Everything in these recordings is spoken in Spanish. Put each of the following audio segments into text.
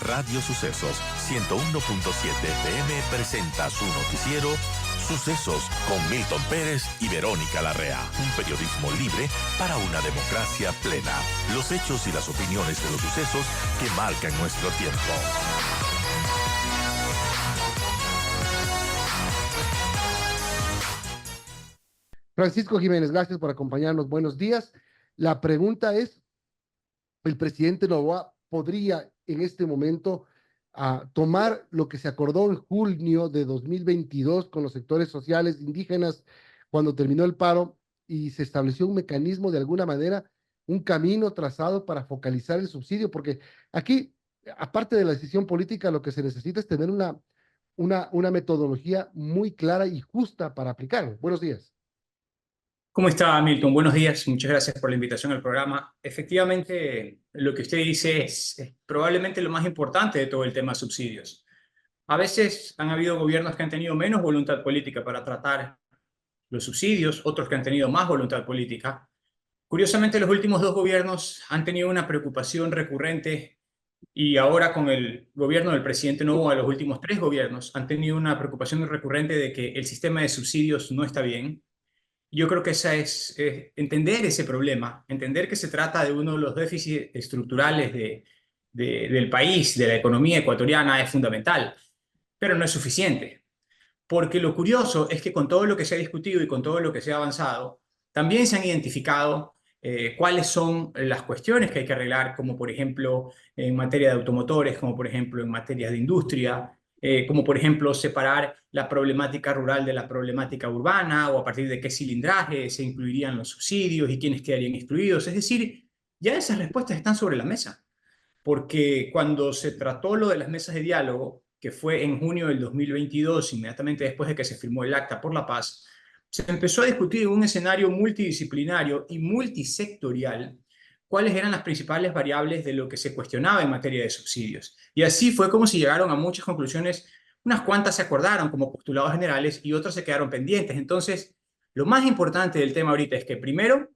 Radio Sucesos 101.7 FM presenta su noticiero Sucesos con Milton Pérez y Verónica Larrea. Un periodismo libre para una democracia plena. Los hechos y las opiniones de los sucesos que marcan nuestro tiempo. Francisco Jiménez, gracias por acompañarnos. Buenos días. La pregunta es, ¿el presidente Noboa podría en este momento tomar lo que se acordó en junio de 2022 con los sectores sociales indígenas cuando terminó el paro y se estableció un mecanismo de alguna manera, un camino trazado para focalizar el subsidio? Porque aquí, aparte de la decisión política, lo que se necesita es tener una metodología muy clara y justa para aplicar. Buenos días. ¿Cómo está, Milton? Buenos días, muchas gracias por la invitación al programa. Efectivamente, lo que usted dice es probablemente lo más importante de todo el tema de subsidios. A veces han habido gobiernos que han tenido menos voluntad política para tratar los subsidios, otros que han tenido más voluntad política. Curiosamente, los últimos dos gobiernos han tenido una preocupación recurrente y ahora con el gobierno del presidente Noboa, los últimos tres gobiernos han tenido una preocupación recurrente de que el sistema de subsidios no está bien. Yo creo que esa es entender ese problema, entender que se trata de uno de los déficits estructurales del país, de la economía ecuatoriana, es fundamental, pero no es suficiente. Porque lo curioso es que con todo lo que se ha discutido y con todo lo que se ha avanzado, también se han identificado cuáles son las cuestiones que hay que arreglar, como por ejemplo en materia de automotores, como por ejemplo en materia de industria, como por ejemplo separar la problemática rural de la problemática urbana, o a partir de qué cilindraje se incluirían los subsidios y quiénes quedarían excluidos. Es decir, ya esas respuestas están sobre la mesa, porque cuando se trató lo de las mesas de diálogo, que fue en junio del 2022, inmediatamente después de que se firmó el Acta por la Paz, se empezó a discutir en un escenario multidisciplinario y multisectorial cuáles eran las principales variables de lo que se cuestionaba en materia de subsidios. Y así fue como se llegaron a muchas conclusiones. Unas cuantas se acordaron como postulados generales y otras se quedaron pendientes. Entonces, lo más importante del tema ahorita es que primero,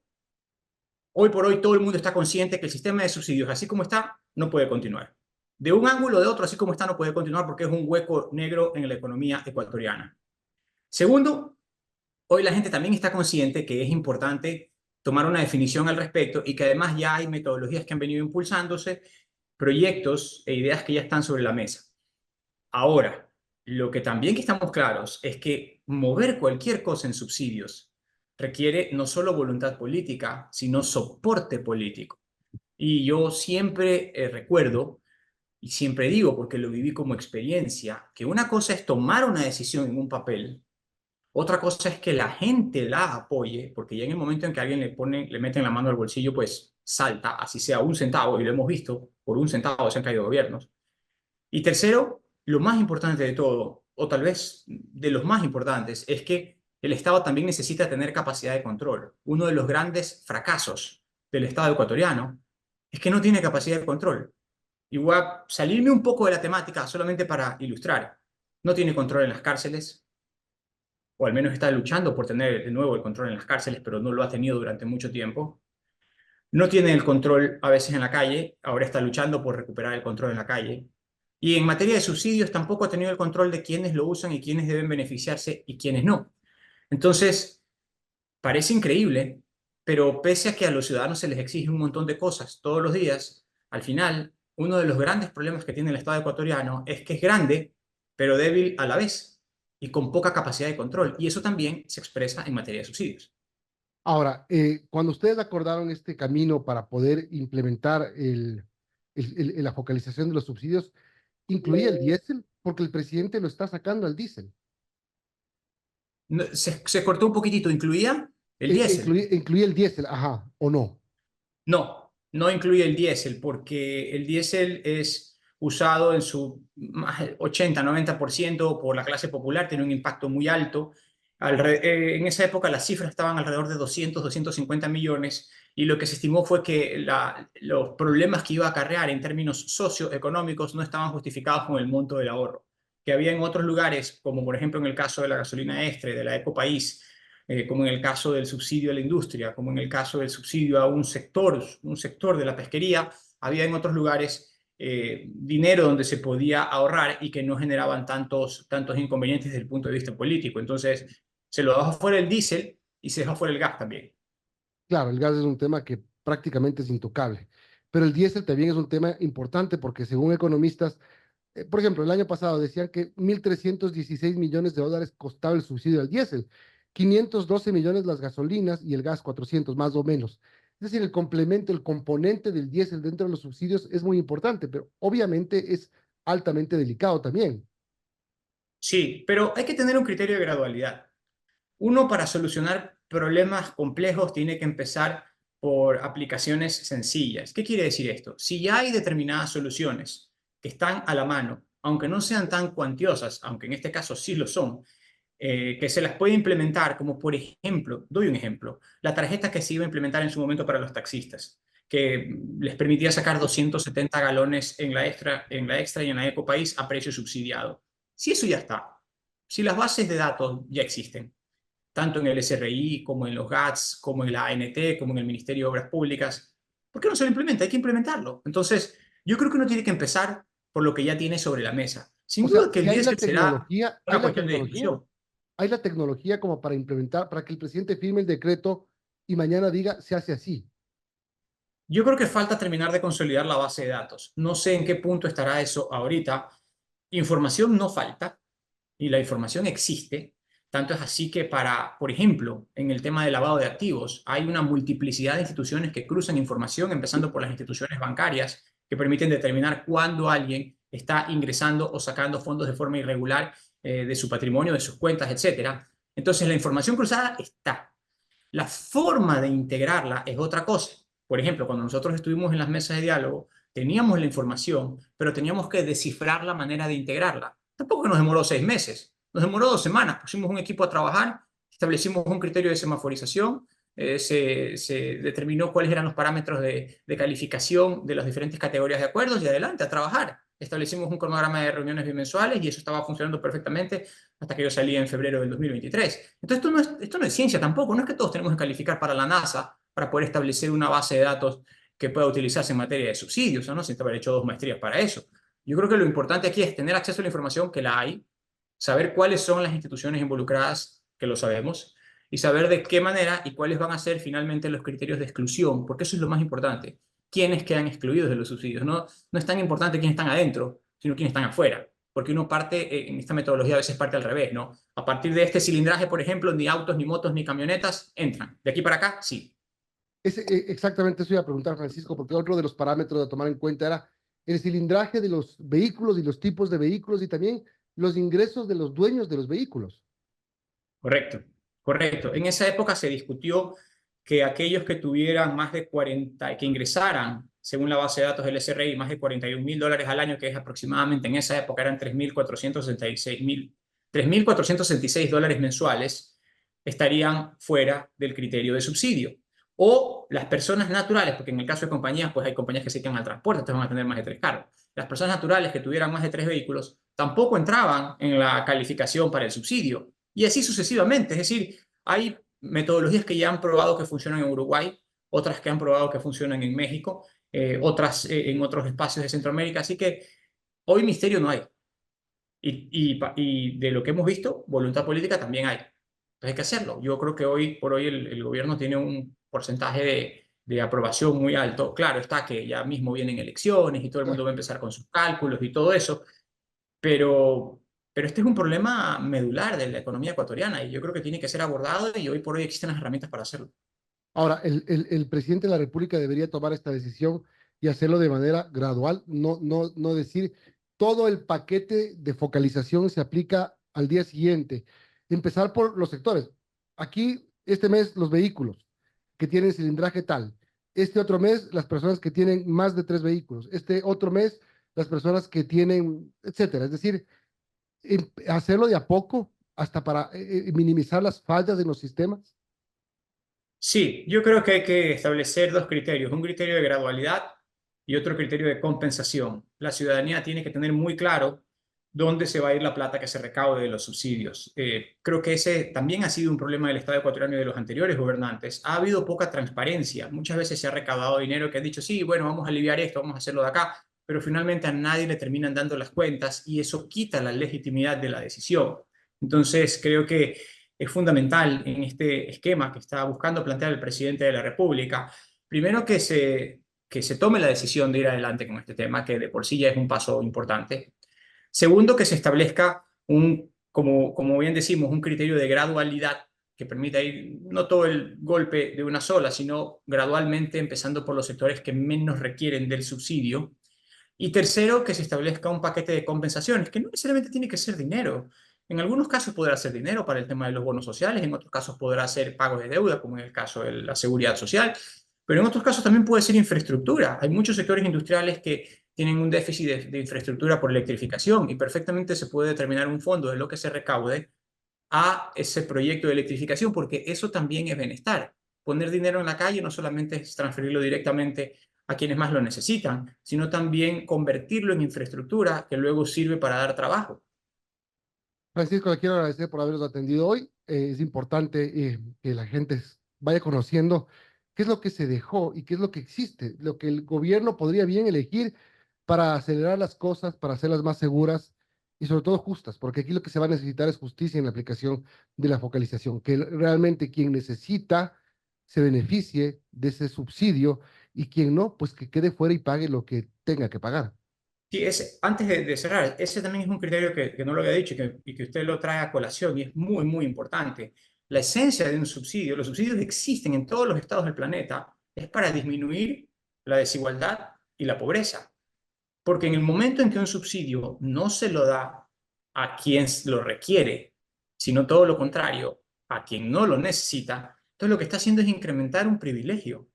hoy por hoy todo el mundo está consciente que el sistema de subsidios, así como está, no puede continuar. De un ángulo o de otro, así como está, no puede continuar porque es un hueco negro en la economía ecuatoriana. Segundo, hoy la gente también está consciente que es importante tomar una definición al respecto y que además ya hay metodologías que han venido impulsándose, proyectos e ideas que ya están sobre la mesa. Ahora, lo que también que estamos claros es que mover cualquier cosa en subsidios requiere no solo voluntad política, sino soporte político. Y yo siempre recuerdo, y siempre digo porque lo viví como experiencia, que una cosa es tomar una decisión en un papel, otra cosa es que la gente la apoye, porque ya en el momento en que alguien le meten la mano al bolsillo, pues salta, así sea un centavo, y lo hemos visto, por un centavo se han caído gobiernos. Y tercero, lo más importante de todo, o tal vez de los más importantes, es que el Estado también necesita tener capacidad de control. Uno de los grandes fracasos del Estado ecuatoriano es que no tiene capacidad de control. Y voy a salirme un poco de la temática solamente para ilustrar. No tiene control en las cárceles, o al menos está luchando por tener de nuevo el control en las cárceles, pero no lo ha tenido durante mucho tiempo. No tiene el control a veces en la calle, ahora está luchando por recuperar el control en la calle. Y en materia de subsidios tampoco ha tenido el control de quiénes lo usan y quiénes deben beneficiarse y quiénes no. Entonces, parece increíble, pero pese a que a los ciudadanos se les exige un montón de cosas todos los días, al final, uno de los grandes problemas que tiene el Estado ecuatoriano es que es grande, pero débil a la vez y con poca capacidad de control. Y eso también se expresa en materia de subsidios. Ahora, cuando ustedes acordaron este camino para poder implementar la focalización de los subsidios, ¿incluía el diésel? Porque el presidente lo está sacando al diésel. No, se cortó un poquitito, ¿incluía el diésel? Incluía el diésel, ajá, ¿o no? No, no incluye el diésel, porque el diésel es usado en su 80-90% por la clase popular, tiene un impacto muy alto. En esa época las cifras estaban alrededor de 200-250 millones y lo que se estimó fue que los problemas que iba a acarrear en términos socioeconómicos no estaban justificados con el monto del ahorro, que había en otros lugares, como por ejemplo en el caso de la gasolina extra, de la Ecopaís, como en el caso del subsidio a la industria, como en el caso del subsidio a un sector de la pesquería, había en otros lugares dinero donde se podía ahorrar y que no generaban tantos inconvenientes desde el punto de vista político. Entonces, se lo dejó fuera el diésel y se dejó fuera el gas también. Claro, el gas es un tema que prácticamente es intocable, pero el diésel también es un tema importante porque según economistas, por ejemplo, el año pasado decían que 1.316 millones de dólares costaba el subsidio al diésel, 512 millones las gasolinas y el gas 400 más o menos. Es decir, el complemento, el componente del diésel dentro de los subsidios es muy importante, pero obviamente es altamente delicado también. Sí, pero hay que tener un criterio de gradualidad. Uno, para solucionar problemas complejos, tiene que empezar por aplicaciones sencillas. ¿Qué quiere decir esto? Si ya hay determinadas soluciones que están a la mano, aunque no sean tan cuantiosas, aunque en este caso sí lo son, que se las puede implementar, como por ejemplo, doy un ejemplo, la tarjeta que se iba a implementar en su momento para los taxistas, que les permitía sacar 270 galones en la extra y en la Ecopaís a precio subsidiado. Si eso ya está, si las bases de datos ya existen, tanto en el SRI como en los GATS, como en la ANT, como en el Ministerio de Obras Públicas, ¿por qué no se lo implementa? Hay que implementarlo. Entonces, yo creo que uno tiene que empezar por lo que ya tiene sobre la mesa. Sin O sea, duda que el si hay la diésel será tecnología, una cuestión de discusión. hay la tecnología como para implementar, para que el presidente firme el decreto y mañana diga se hace así. Yo creo que falta terminar de consolidar la base de datos. No sé en qué punto estará eso ahorita. Información no falta y la información existe. Tanto es así que para, por ejemplo, en el tema de lavado de activos, hay una multiplicidad de instituciones que cruzan información, empezando por las instituciones bancarias, que permiten determinar cuándo alguien está ingresando o sacando fondos de forma irregular de su patrimonio, de sus cuentas, etcétera. Entonces, la información cruzada está. La forma de integrarla es otra cosa. Por ejemplo, cuando nosotros estuvimos en las mesas de diálogo, teníamos la información, pero teníamos que descifrar la manera de integrarla. Tampoco nos demoró 6 meses, nos demoró 2 semanas. Pusimos un equipo a trabajar, establecimos un criterio de semaforización, se determinó cuáles eran los parámetros de calificación de las diferentes categorías de acuerdos y adelante, a trabajar. Establecimos un cronograma de reuniones bimensuales y eso estaba funcionando perfectamente hasta que yo salí en febrero del 2023. Entonces, esto no es ciencia tampoco, no es que todos tenemos que calificar para la NASA para poder establecer una base de datos que pueda utilizarse en materia de subsidios, ¿no? Sin haber hecho 2 maestrías para eso. Yo creo que lo importante aquí es tener acceso a la información que la hay, saber cuáles son las instituciones involucradas, que lo sabemos, y saber de qué manera y cuáles van a ser finalmente los criterios de exclusión, porque eso es lo más importante. ¿Quiénes quedan excluidos de los subsidios? No es tan importante quiénes están adentro, sino quiénes están afuera, porque uno parte, en esta metodología a veces parte al revés, ¿no? A partir de este cilindraje, por ejemplo, ni autos, ni motos, ni camionetas entran. De aquí para acá, sí. Exactamente eso iba a preguntar, Francisco, porque otro de los parámetros a tomar en cuenta era el cilindraje de los vehículos y los tipos de vehículos y también los ingresos de los dueños de los vehículos. Correcto, correcto. En esa época se discutió que aquellos que tuvieran más de 40, que ingresaran, según la base de datos del SRI, más de $41.000 al año, que es aproximadamente en esa época eran 3.466 dólares mensuales, estarían fuera del criterio de subsidio. O las personas naturales, porque en el caso de compañías, pues hay compañías que se dedican al transporte, entonces van a tener más de 3 carros. Las personas naturales que tuvieran más de 3 vehículos tampoco entraban en la calificación para el subsidio. Y así sucesivamente. Es decir, hay metodologías que ya han probado que funcionan en Uruguay, otras que han probado que funcionan en México, otras en otros espacios de Centroamérica. Así que hoy misterio no hay. Y de lo que hemos visto, voluntad política también hay. Entonces hay que hacerlo. Yo creo que hoy por hoy el gobierno tiene un porcentaje de aprobación muy alto. Claro está que ya mismo vienen elecciones y todo el mundo va a empezar con sus cálculos y todo eso, pero este es un problema medular de la economía ecuatoriana y yo creo que tiene que ser abordado y hoy por hoy existen las herramientas para hacerlo. Ahora, el presidente de la República debería tomar esta decisión y hacerlo de manera gradual, no decir todo el paquete de focalización se aplica al día siguiente. Empezar por los sectores. Aquí, este mes, los vehículos que tienen cilindraje tal. Este otro mes, las personas que tienen más de 3 vehículos. Este otro mes, las personas que tienen, etcétera. Es decir, hacerlo de a poco hasta para minimizar las fallas en los sistemas. Sí, yo creo que hay que establecer 2 criterios, un criterio de gradualidad y otro criterio de compensación. La ciudadanía tiene que tener muy claro dónde se va a ir la plata que se recaude de los subsidios. Creo que ese también ha sido un problema del Estado ecuatoriano y de los anteriores gobernantes. Ha habido poca transparencia. Muchas veces se ha recaudado dinero que han dicho, sí, bueno, vamos a aliviar esto, vamos a hacerlo de acá, pero finalmente a nadie le terminan dando las cuentas y eso quita la legitimidad de la decisión. Entonces, creo que es fundamental en este esquema que está buscando plantear el presidente de la República, primero que se tome la decisión de ir adelante con este tema, que de por sí ya es un paso importante. Segundo, que se establezca como bien decimos, un criterio de gradualidad que permita ir no todo el golpe de una sola, sino gradualmente empezando por los sectores que menos requieren del subsidio. Y tercero, que se establezca un paquete de compensaciones, que no necesariamente tiene que ser dinero. En algunos casos podrá ser dinero para el tema de los bonos sociales, en otros casos podrá ser pagos de deuda, como en el caso de la seguridad social, pero en otros casos también puede ser infraestructura. Hay muchos sectores industriales que tienen un déficit de infraestructura por electrificación y perfectamente se puede determinar un fondo de lo que se recaude a ese proyecto de electrificación, porque eso también es bienestar. Poner dinero en la calle no solamente es transferirlo directamente a quienes más lo necesitan, sino también convertirlo en infraestructura que luego sirve para dar trabajo. Francisco, le quiero agradecer por habernos atendido hoy. Es importante que la gente vaya conociendo qué es lo que se dejó y qué es lo que existe, lo que el gobierno podría bien elegir para acelerar las cosas, para hacerlas más seguras y sobre todo justas, porque aquí lo que se va a necesitar es justicia en la aplicación de la focalización, que realmente quien necesita se beneficie de ese subsidio y quien no, pues que quede fuera y pague lo que tenga que pagar. Sí, antes de cerrar, ese también es un criterio que no lo había dicho y que usted lo trae a colación y es muy, muy importante. La esencia de un subsidio, los subsidios existen en todos los estados del planeta, es para disminuir la desigualdad y la pobreza. Porque en el momento en que un subsidio no se lo da a quien lo requiere, sino todo lo contrario, a quien no lo necesita, entonces lo que está haciendo es incrementar un privilegio.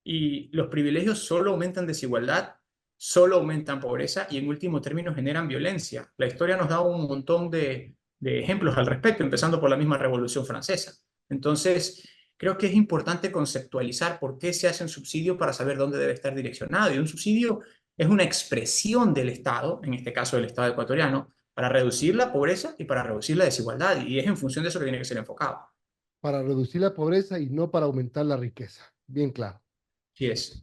Y los privilegios solo aumentan desigualdad, solo aumentan pobreza y en último término generan violencia. La historia nos da un montón de ejemplos al respecto, empezando por la misma Revolución Francesa. Entonces, creo que es importante conceptualizar por qué se hace un subsidio para saber dónde debe estar direccionado. Y un subsidio es una expresión del Estado, en este caso del Estado ecuatoriano, para reducir la pobreza y para reducir la desigualdad. Y es en función de eso que tiene que ser enfocado. Para reducir la pobreza y no para aumentar la riqueza. Bien claro. Así es.